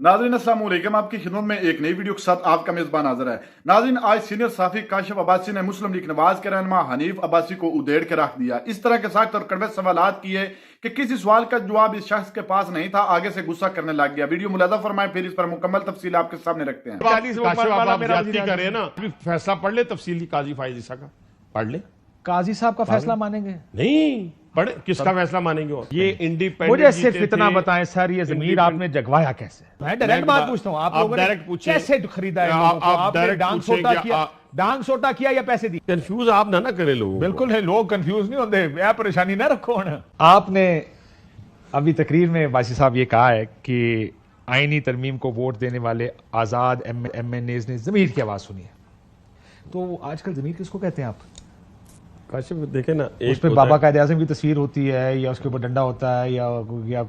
नाज़रीन अस्सलाम वालेकुम, आपकी खिदमत में एक नई वीडियो के साथ आपका मेजबान हाजिर है। नाज़रीन, आज सीनियर सहाफ़ी काशिफ अब्बासी ने मुस्लिम लीग नवाज के रहनुमा हनीफ अब्बासी को उधेड़ के रख दिया। इस तरह के सख्त और कड़वे सवालात किए कि किसी सवाल का जवाब इस शख्स के पास नहीं था, आगे से गुस्सा करने लग गया। वीडियो मुलाजा फरमाए, फिर इस पर मुकम्मल तफसील आपके सामने रखते हैं। करें ना, फैसला पढ़ ले तफसीली काजी फायद ईसा का पढ़ ले। काजी साहब का फैसला मानेंगे? नहीं पढ़े, किसका फैसला मानेंगे? और ये इंडिपेंडेंट मुझे सिर्फ इतना बताएं सर, ये जमीन आपने जगवाया कैसे? मैं डायरेक्ट बात पूछता हूँ, आप लोगों ने कैसे खरीदा है? आपने डांग सोटा किया, डांग सोटा किया या पैसे दिए? कंफ्यूज आप ना करे लोग। बिल्कुल है, लोग कंफ्यूज नहीं होते, यह परेशानी ना रखो ना। आपने अभी तकरीर में वासी साहब ये कहा है कि आईनी तरमीम को वोट देने वाले आजाद MNAs ने जमीर की आवाज सुनी है। तो आजकल जमीर किसको कहते हैं आप? काशिफ देखे ना, उस पे बाबा कायदे आज़म की तस्वीर होती है, या उसके ऊपर डंडा होता है, या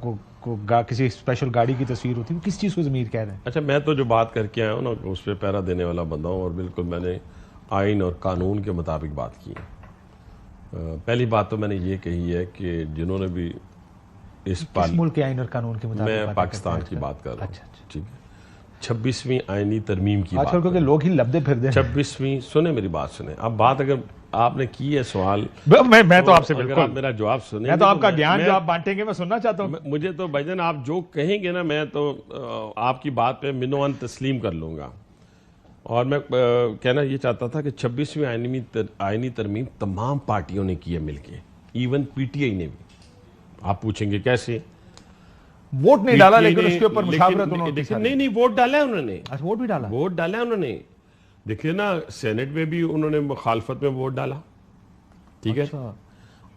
किसी स्पेशल गाड़ी की तस्वीर होती है, किस चीज़ को ज़मीर कह रहे हैं? अच्छा, मैं तो जो बात करके आया हूँ ना, उस पर पैरा देने वाला बंदा हूँ और बिल्कुल मैंने आइन और कानून के मुताबिक बात की है। पहली बात तो मैंने ये कही है कि जिन्होंने भी इस मुल्क के आइन और कानून के मुताबिक, मैं पाकिस्तान की बात कर रहा हूँ, ठीक है, 26वीं आईनी तरमीम की आजकल क्योंकि लोग ही लब्धे फिर दे। 26वीं, सुने मेरी बात सुने, अब बात अगर आपने की है सवाल, मैं तो आपसे बिल्कुल मेरा जवाब सुने, मैं तो आपका ज्ञान जो आप बांटेंगे मैं सुनना चाहता हूँ। मुझे तो भाईजान आप जो कहेंगे ना, मैं तो आपकी बात पे मिनोअन तस्लीम कर लूंगा। और मैं कहना ये चाहता था कि 26वीं आईनी तरमीम तमाम पार्टियों ने की है मिलके, इवन PTI ने भी। आप पूछेंगे कैसे? वोट नहीं डाला, लेकिन उसके ऊपर मुशावरत उन्होंने। नहीं, वोट डाला है उन्होंने। अच्छा, वोट भी डाला? वोट डाला है उन्होंने। देखिए ना, सेनेट में भी उन्होंने मुखालफत में वोट डाला, ठीक है।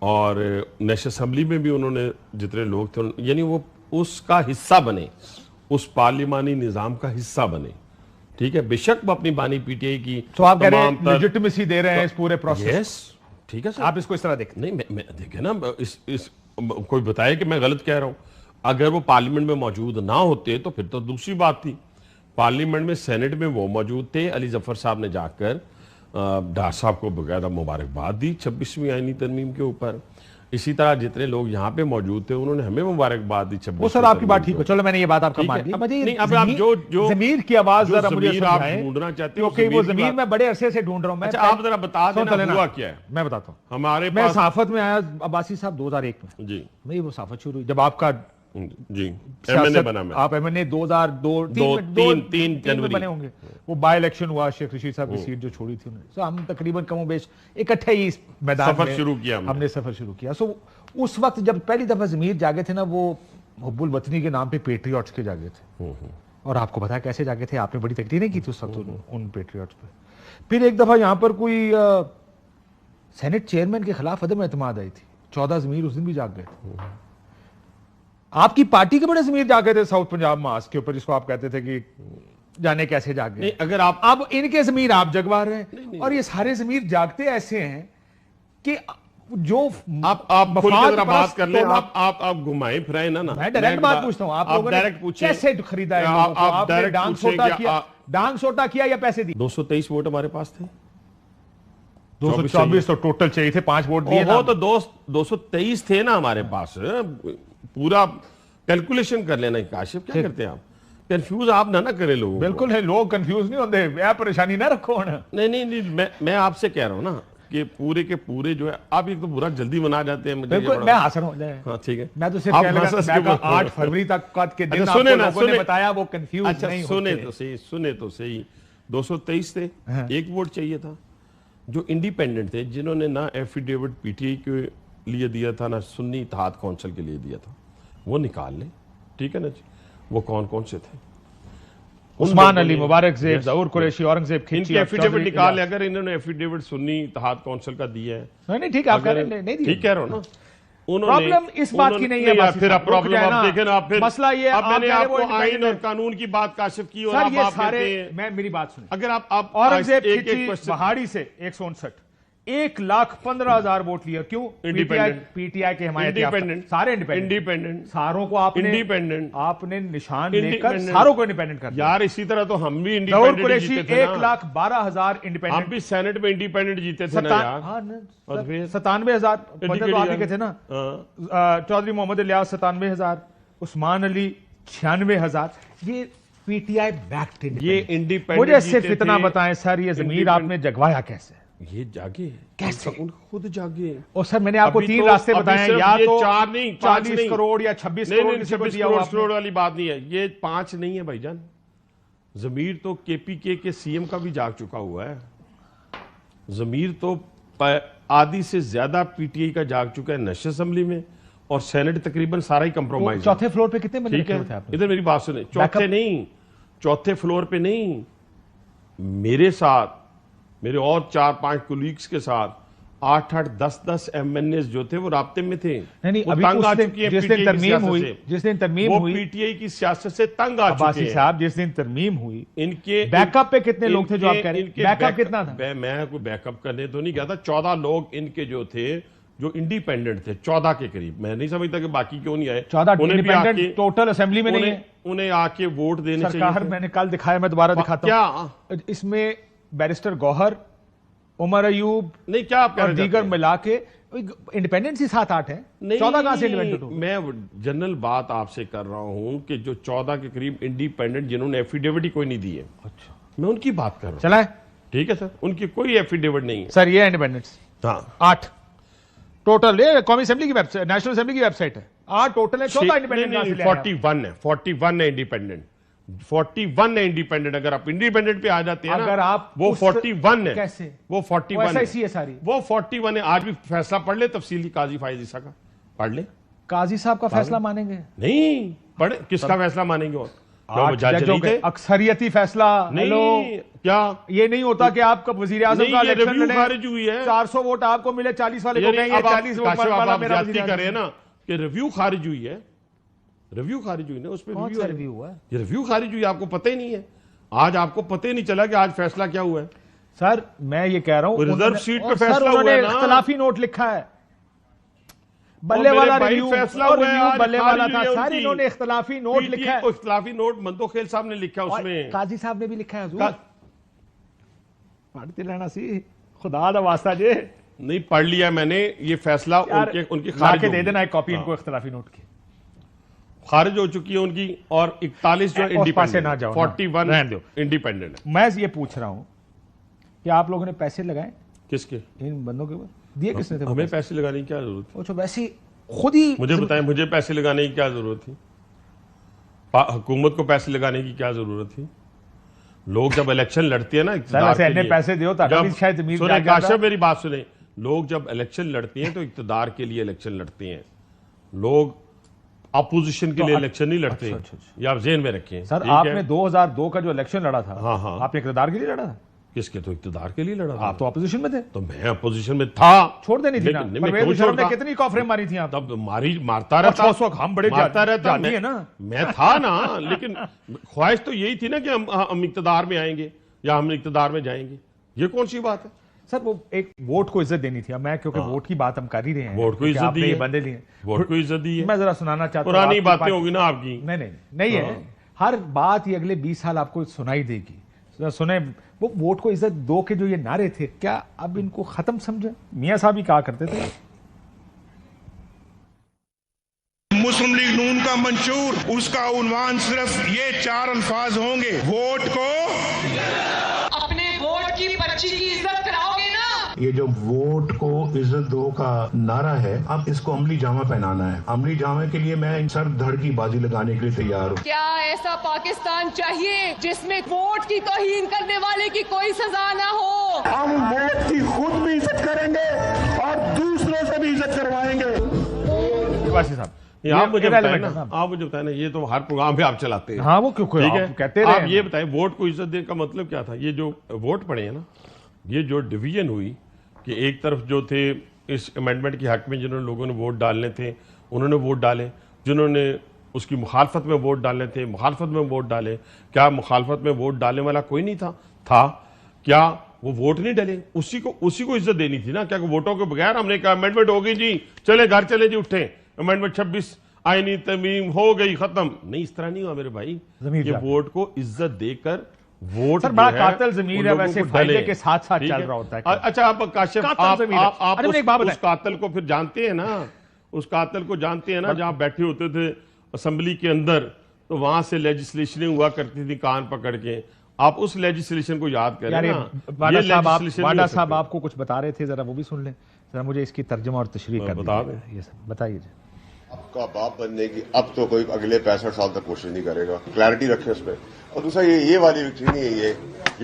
और नेशनल असेंबली में भी उन्होंने, जितने लोग थे, यानी वो उसका हिस्सा बने, उस पार्लिमानी निजाम का हिस्सा बने, ठीक है। बेशक वो अपनी बानी PTI की, तो आप कह रहे हैं लेजिटिमेसी दे रहे हैं इस पूरे प्रोसेस? यस, ठीक है सर। आप इसको इस तरह देखें? नहीं, मैं देखे ना, इस कोई बताए कि मैं गलत कह रहा हूं। अगर वो पार्लियामेंट में मौजूद ना होते तो फिर तो दूसरी बात थी। पार्लियामेंट में, सेनेट में वो मौजूद थे। अली जफर साहब ने जाकर डार साहब को बकायदा मुबारकबाद दी 26वीं आईनी तरमीम के ऊपर। इसी तरह जितने लोग यहाँ पे मौजूद थे उन्होंने हमें मुबारकबाद दी 26। वो सर आपकी बात ठीक है, चलो मैंने ये बात आपका मान ली। अब आप जो ज़मीर की आवाज जरा मुझे समझाएं, ढूंढना चाहते हो, क्योंकि वो ज़मीर मैं बड़े अरसे से ढूंढ रहा हूँ। अच्छा, आप जरा बता देना हुआ क्या है। मैं बताता हूँ। हमारे मैं सहाफत में आया अब्बासी साहब 2001 में जी, मेरी वो सहाफत शुरू हुई जब आपका जी MNA बना। मैं आप MNA 2002-3 जनवरी बने होंगे। वो बाय इलेक्शन हुआ, शेख रशीद साहब की सीट जो छोड़ी थी उन्होंने, तो हम तकरीबन कमोबेश इकट्ठे ही इस मैदान में शुरू किया, हमने सफर शुरू किया। सो उस वक्त जब पहली दफा ज़मीर जागे थे ना, वो हुब्बुल वतनी के नाम पे पेट्रियट्स के जागे थे। और आपको पता है कैसे जागे थे? आपने बड़ी तकरीरें की थी उस वक्त उन पेट्रियट्स पे। फिर एक दफा यहाँ पर कोई सेनेट चेयरमैन के खिलाफ अदम एतमाद आई थी, 14 ज़मीर उस दिन भी जाग गए थे। आपकी पार्टी के बड़े ज़मीर जागे थे साउथ पंजाब मास के ऊपर, जिसको आप कहते थे कि जाने कैसे जाग गए। अगर आप अब इनके ज़मीर आप जगवा रहे हैं, और ये सारे ज़मीर जागते ऐसे हैं कि जो आप बात कर ले, आप घुमाए फिराए ना। मैं डायरेक्ट बात पूछता हूँ, आप लोगों ने कैसे खरीदा है? आपने डांग सोटा किया या पैसे दिए? 223 वोट हमारे पास थे। 224 तो टोटल चाहिए थे, 5 वोट दिए ना। तो 223 थे ना हमारे पास। पूरा कैलकुलेशन कर लेना। काशिफ क्या करते हैं आप? कंफ्यूज आप ना करे लोगों। बिल्कुल है, लोग कंफ्यूज नहीं होते, यह परेशानी ना रखो ना। नहीं, मैं आपसे कह रहा हूँ ना कि पूरे के पूरे जो है, आप एक तो पूरा जल्दी मना जाते हैं। बिल्कुल, मैं हासिल हो जाए। हाँ, ठीक है। मैं तो सिर्फ 8 फरवरी तक के दिन आपको लोगों ने बताया, वो कंफ्यूज नहीं होते। सुने तो सही 223 थे, एक वोट चाहिए था। जो इंडिपेंडेंट थे, जिन्होंने ना एफिडेविट PTI के लिए दिया था, ना सुन्नी इत्तेहाद काउंसिल के लिए दिया था, वो निकाल ले, ठीक है ना जी। वो कौन कौन से थे? उस्मान अली, मुबारक ज़ेब, ज़हूर कुरैशी, औरंगज़ेब खिची, एफिडेविट निकाल ले। अगर इन्होंने एफिडेविट सुन्नी इत्तेहाद काउंसिल का दिया है, नहीं ठीक है, आप कह रहे हैं नहीं, ठीक कह रहे हो ना। प्रॉब्लम इस बात की नहीं है। फिर आप प्रॉब्लम आप देखें ना, फिर मसला ये अब मैंने आपको आइन और कानून की बात काशिफ की, और ये सारे, मैं मेरी बात सुनिए। अगर आप औरंगज़ेब खिची पहाड़ी से 159 1,15,000 वोट लिया। क्यों? PTI के हिमायत सारे इंडिपेंडेंट, सारों को आपने निशान लेकर सारों को इंडिपेंडेंट कर दिया। यार इसी तरह तो हम भी इंडिपेंडेंट जीते थे। 1,12,000 इंडिपेंडेंट, हम भी सेनेट में इंडिपेंडेंट जीते थे ना यार। 97,000 तो आप ही के थे ना। चौधरी मोहम्मद इलियास 97,000, उस्मान अली 96,000। ये पीटीआई बैक्ड ये इंडिपेंडेंट मुझे सिर्फ इतना बताएं सर, ये जमीर आपने जगवाया कैसे? ये जागे कैसे? खुद जागे। और सर मैंने आपको अभी 3 तो- रास्ते अभी बताए, सिर्फ या ये तो 4 नहीं, 5 40 नहीं। करोड़ या 26 नहीं, करोड़ नहीं, किसी को 26 दिया हुआ करोड़ आपने। करोड़ वाली बात नहीं है, ये 5 नहीं है भाईजान। जमीर तो केपीके के सीएम का भी जाग चुका हुआ है। जमीर तो आधी से ज्यादा पीटीआई का जाग चुका है नेशनल असेंबली में, और सेनेट तकरीबन सारा ही कंप्रोमाइज है। चौथे फ्लोर पे कितने बंदे ठीक रखे हुए थे है, आपने? इधर मेरी बात सुने, चौथे Backup- नहीं, चौथे फ्लोर पे नहीं, मेरे साथ, मेरे और 4-5 कोलीग्स के साथ 8-8, 10-10 एमएनएस जो थे वो राब्ते में थे। नहीं, वो अभी तंग उस आ दिन- चुकी है जिस दिन पीटीआई की तरमीम सियासत हुई, से। जिस दिन तरमीम वो हुई, पीटीआई की सियासत से तंग आ चुके अब्बासी हैं। साहब जिस दिन तरमीम हुई, इनके बैकअप पे कितने लोग थे जो आप कह रहे हैं? बैकअप कितना था? मैं कोई बैकअप करने तो नहीं गया था। 14 लोग इनके जो थे, जो इंडिपेंडेंट थे, 14 के करीब। मैं नहीं समझता कि बाकी क्यों नहीं आए। 14 उन्हें भी इंडिपेंडेंट आके- टोटल असेंबली में नहीं है। उन्हें आके वोट देने सरकार चाहिए थे। मैंने कल दिखाया, मैं दोबारा दिखाता क्या हूं। इसमें बैरिस्टर गौहर, उमर अयूब नहीं, क्या आप और कहना दीगर चाहते हैं? मिला के इंडिपेंडेंस ही 7-8 है। नहीं, 14 कहां से इंडिपेंडेंट हो? मैं जनरल बात आपसे कर रहा हूं कि जो 14 के करीब इंडिपेंडेंट जिन्होंने एफिडेविट ही कोई नहीं दी है, अच्छा, मैं उनकी बात कर रहा हूं। चला है ठीक है सर, उनकी कोई एफिडेविट नहीं है। सर, ये इंडिपेंडेंस हाँ, 8 टोटल। ये कौमी असेंबली की वेबसाइट, नेशनल असेंबली की वेबसाइट है। 8 टोटल है, 14 इंडिपेंडेंट कहां से ले आए आप? 41 है, 41 है इंडिपेंडेंट, 41 है इंडिपेंडेंट। अगर आप इंडिपेंडेंट पे आ जाते हैं ना, अगर आप वो उस- 41 है। कैसे? वो 41 SIC है सारी। वो 41 है। आज भी फैसला पढ़ ले तफसीली, काजी फायज ईसा का पढ़ ले। काजी साहब का फैसला मानेंगे? नहीं पढ़े, किसका फैसला मानेंगे? और क्या वो 8 जज जजों नहीं के थे? अक्सरियती फैसला। हेलो, नहीं, क्या ये नहीं होता कि आपका वजीर आजम नहीं, का ये इलेक्शन रिव्यू लड़े, खारिज हुई है। 400 वोट आपको मिले, 40 वाले को यानी कहेंगे अब आप 40 वोट काशिफ, अब वाला आप मेरा ज्यादती वजीर कर रहे हैं आजम। ना कि रिव्यू खारिज हुई है। रिव्यू खारिज हुई ना, उस पर कौन सा रिव्यू हुआ है? ये रिव्यू खारिज हुई, आपको पता ही नहीं है। आज आपको पता ही नहीं चला कि आज फैसला क्या हुआ है। सर मैं ये कह रहा हूं, वो रिजर्व उन्होंने- सीट पे और सर, फैसला उन्होंने हुआ है ना। इख्तलाफी नोट लिखा है। बल्ले और मेरे वाला भाई रिव्यू, फैसला और हुआ है, रिव्यू आज बल्ले वाला खारिज था। हुई है सर उनकी। इन्होंने इख्तलाफी नोट पीटीआई लिखा को है, इख्तलाफी नोट मंदोखेल साहब ने लिखा है और उसमें। काजी साहब ने भी लिखा है। का- पढ़ते रहना सी, खुदा दा वास्ता जे नहीं पढ़ लिया मैंने, ये फैसला उनकी खारिज के हो दे गई। देना एक कॉपी हाँ, इनको इख्तलाफी नोट की। खारिज हो चुकी है उनकी। और 41 जो उस पासे ना इंडिपेंडेंट, जाओ, 41 रहने दो। इंडिपेंडेंट है। मैं ये पूछ रहा हूं कि आप लोगों ने पैसे लगाए किसके? इन बंदों के ऊपर? दिए किसने थे वो हमें पैसे? पैसे लगाने की क्या जरूरत थी? वो तो वैसे ही खुद ही मुझे बताएं, मुझे पैसे लगाने की क्या जरूरत थी? हुकूमत को पैसे लगाने की क्या जरूरत थी? लोग जब इलेक्शन लड़ते हैं ना, इक़्तिदार ऐसे के इतने लिए, पैसे दियो ताकि जब भी शायद ज़मीर सुने जाग जाता। काशिफ, मेरी बात सुने, लोग जब इलेक्शन लड़ते हैं तो इक़्तिदार के लिए इलेक्शन लड़ते हैं। लोग अपोजिशन के लिए इलेक्शन नहीं लड़ते। अच्छा। ये आप जेहन में रखें। सर ठीक है? आपने 2002 का जो इलेक्शन लड़ा था, हाँ, हाँ। आपने इक़्तिदार के लिए लड़ा था? किसके? तो इक़्तिदार के लिए लड़ा था। आप तो अपोजिशन में थे। तो मैं अपोजिशन में था। छोड़ देनी थी ना। लेकिन- नहीं, मैं परवेज क्यों मुशर्रफ ने छोड़ता? कितनी कॉफरें मारी थी आप? तब मारता रहता, उस वक्त हम बड़े मारता रहता जाती है ना। मैं था ना, लेकिन ख्वाहिश तो यही थी ना कि हम इक़्तिदार में आएंगे या हम इक़्तिदार में जाएंगे। ये कौन सी बात है? सर वो एक वोट को इज्जत देनी थी। अब मैं क्योंकि वोट की बात हम कर ही रहे हैं, वोट को क्योंकि इज्जत आपने दी ये है। बंदे लिए। वोट को इज्जत दी है। मैं जरा सुनाना चाहता हूं। पुरानी आपकी बातें पार्टी- होगी ना आपकी। नहीं है। हर बात ये अगले 20 साल आपको सुनाई देगी। सुने, वो वोट को इज्जत दो के जो ये नारे थे, क्या अब इनको खत्म समझे? मियां साहब ही कहा करते थे। मुस्लिम लीग नून का मंशूर, उसका उन्वान सिर्फ ये 4 अल्फाज होंगे, वोट को अपने वोट की पर्ची की इज्जत कराओगे ना। ये जो वोट को इज्जत दो का नारा है, अब इसको अमली जामा पहनाना है। अमली जामा के लिए मैं सर धड़ की बाजी लगाने के लिए तैयार हूँ। क्या ऐसा पाकिस्तान चाहिए जिसमें वोट की तौहीन करने वाले की कोई सजा ना हो? हम वोट की खुद भी इज्जत करेंगे और दूसरों से भी इज्जत करवाएंगे। वासी साहब, आप मुझे बताएं irrelevant ना, है ना। आप मुझे बताएं ना, ये तो हर प्रोग्राम पे आप चलाते हैं। हाँ, वो क्यों ठीक है, आप कहते रहे आप हैं। ये बताएं, वोट को इज्जत देने का मतलब क्या था? ये जो वोट पड़े हैं ना, ये जो डिवीजन हुई कि एक तरफ जो थे इस अमेंडमेंट के हक में जिन्होंने लोगों ने वोट डालने थे, उन्होंने वोट डाले। जिन्होंने उसकी मुखालफत में वोट डालने थे, मुखालफत में वोट डाले। क्या मुखालफत में वोट डालने वाला कोई नहीं था? क्या वो वोट नहीं डाले? उसी को इज्जत देनी थी ना। क्या वोटों के बगैर हमने कहा अमेंडमेंट हो गई जी, चले घर चले जी, उठे, अमेंडमेंट 26 आईनी तमीम हो गई, खत्म? नहीं, इस तरह नहीं हुआ मेरे भाई। ज़मीर ये जाके। वोट को इज्जत देकर वोट सर, जो बड़ा है, कातिल ज़मीर उन है, लोगों वैसे को फायदे डले। के साथ-साथ ठीक चल है? रहा होता है। अच्छा, आप काशिफ, कातिल ज़मीर है। आप अरे, मुझे एक बात उस बताएं। कातिल को फिर जानते हैं ना? उस कातिल को जानते हैं ना, जहां बैठे होते थे असेंबली के अंदर, तो वहां से लेजिस्लेशन हुआ करती थी कान पकड़ के। आप उस लेजिस्लेशन को याद करें यार, ना। वाडा ये साहब legislation नहीं वाडा हो साहब सकती। आपको कुछ बता रहे थे, जरा वो भी सुन लें। जरा मुझे इसकी तर्जुमा और तशरीह कर बता दीजिए। दें। ये सब बताइए जी। आपका बाप बनने की अब तो कोई अगले 65 साल तक कोशिश नहीं करेगा। क्लैरिटी रखें उस पर। और दूसरा ये वाली विक्ट्री नहीं है,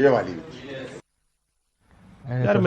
ये वाली विक्ट्री। यार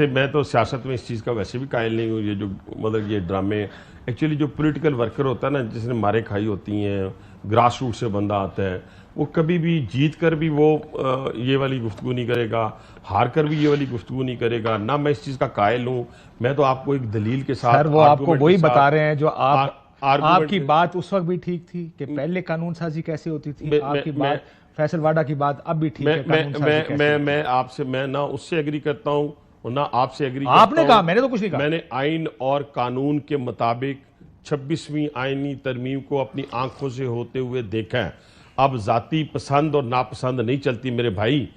मैं तो सियासत में इस चीज़ का वैसे भी कायल नहीं हूँ। ये जो मतलब ये ड्रामे, एक्चुअली जो पॉलिटिकल वर्कर होता है ना, जिसने मारे खाई होती हैं, ग्रास रूट से बंदा आता है, वो कभी भी जीत कर भी वो ये वाली गुफ्तगू नहीं करेगा, हार कर भी ये वाली गुफ्तगू नहीं करेगा। ना मैं इस चीज़ का कायल हूँ। मैं तो आपको एक दलील के साथ, सर वो आपको argument वही के साथ- बता रहे हैं जो argument आपकी के- बात उस वक्त भी ठीक थी कि पहले कानून साजी कैसे होती थी। आपकी बात फैसल वाडा की बात अब भी ठीक है। कानून साजी कैसे होती थी। मैं आपसे, मैं ना उससे एग्री करता हूँ और ना आपसे एग्री आपने करता कहा, हूं। मैंने तो कुछ नहीं कहा। मैंने आइन और कानून के मुताबिक 26वीं आईनी तरमीम को अपनी आंखों से होते हुए देखा है। अब जाती पसंद और नापसंद नहीं चलती मेरे भाई।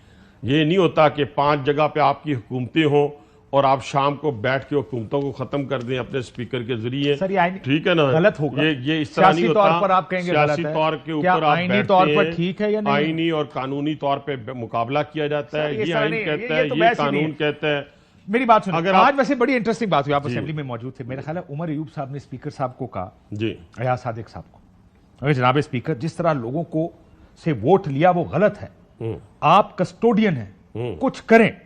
ये नहीं होता कि 5 जगह पे आपकी हुकूमतें हों और आप शाम को बैठ के हुकूमतों को खत्म कर दें अपने स्पीकर के जरिए। सर, ये आईनी- ठीक है ना, गलत होगा। ये इस तरह नहीं सियासी होता। तौर पर आप कहेंगे गलत सियासी है। तौर के क्या ऊपर आप आईनी बैठते तौर पर हैं, ठीक है या नहीं? आईनी और कानूनी तौर पे मुकाबला किया जाता सर, है। ये ये सारा आइन नहीं, कहता ये है, तो ये वैसे नहीं कानून है। कहता है। मेरी बात सुनिए। अगर आज आप- वैसे बड़ी इंटरेस्टिंग बात हुई, आप जी। असेंबली में मौजूद थे। मेरा ख्याल है उमर अयूब साहब ने स्पीकर साहब को कहा, जी, अयाज सादिक साहब को, अगर जनाब स्पीकर जिस तरह लोगों को से वोट लिया वो गलत है, आप कस्टोडियन हैं, कुछ करें।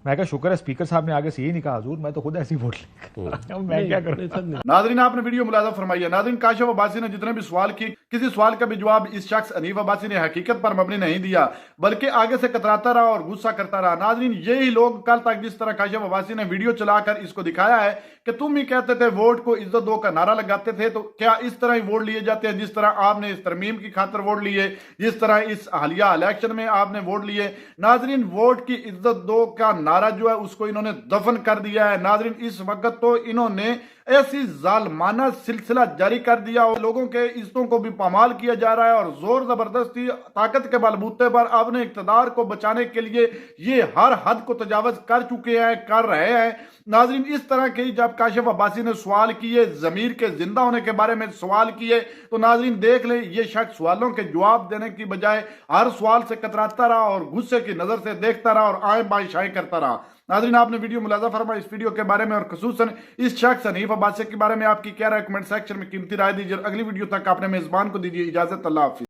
मैं क्या शुक्र है स्पीकर साहब ने आगे से ये नहीं कहा, हुजूर मैं तो खुद ऐसे ही वोट लेगा। मैं क्या करूं? नाज़रीन आपने वीडियो मुलाज़ा फरमाई है। नाज़रीन काशिफ अब्बासी ने जितने भी सवाल किए, किसी सवाल का भी जवाब इस शख्स हनीफ अब्बासी ने हकीकत पर मबनी नहीं दिया, बल्कि आगे से कतराता रहा और गुस्सा करता रहा। नाज़रीन यही लोग कल तक जिस तरह काशिफ अब्बासी ने वीडियो चलाकर इसको दिखाया है कि तुम ही कहते थे वोट को इज्जत दो का नारा लगाते थे, तो क्या इस तरह ही वोट लिए जाते हैं जिस तरह आपने इस तरमीम की खातर वोट लिए, जिस तरह इस हालिया इलेक्शन में आपने वोट लिए। नाज़रीन वोट की इज्जत दो का नारा जो है उसको इन्होंने दफन कर दिया है। नाज़रीन इस वक्त तो इन्होंने ऐसी जालमाना सिलसिला जारी कर दिया और लोगों के इज्जतों को भी पामाल किया जा रहा है और जोर जबरदस्ती ताकत के बलबूते पर अपने इक्तदार को बचाने के लिए ये हर हद को तजावज कर चुके हैं, कर रहे हैं। नाज़रीन इस तरह के जब काशिफ अब्बासी ने सवाल किए, जमीर के जिंदा होने के बारे में सवाल किए, तो नाज़रीन देख लें ये शख्स सवालों के जवाब देने की बजाय हर सवाल से कतराता रहा और गुस्से की नजर से देखता रहा और आए बाई शाएं करता रहा। नाज़रीन आपने वीडियो मुलाज़ा फरमा इस वीडियो के बारे में और खुसूसन इस शख्स हनीफ अब्बासी के बारे में आपकी क्या राय, कमेंट सेक्शन में कीमती राय दीजिए। अगली वीडियो तक आपने मेजबान को दीजिए इजाजत। अल्लाह हाफिज़।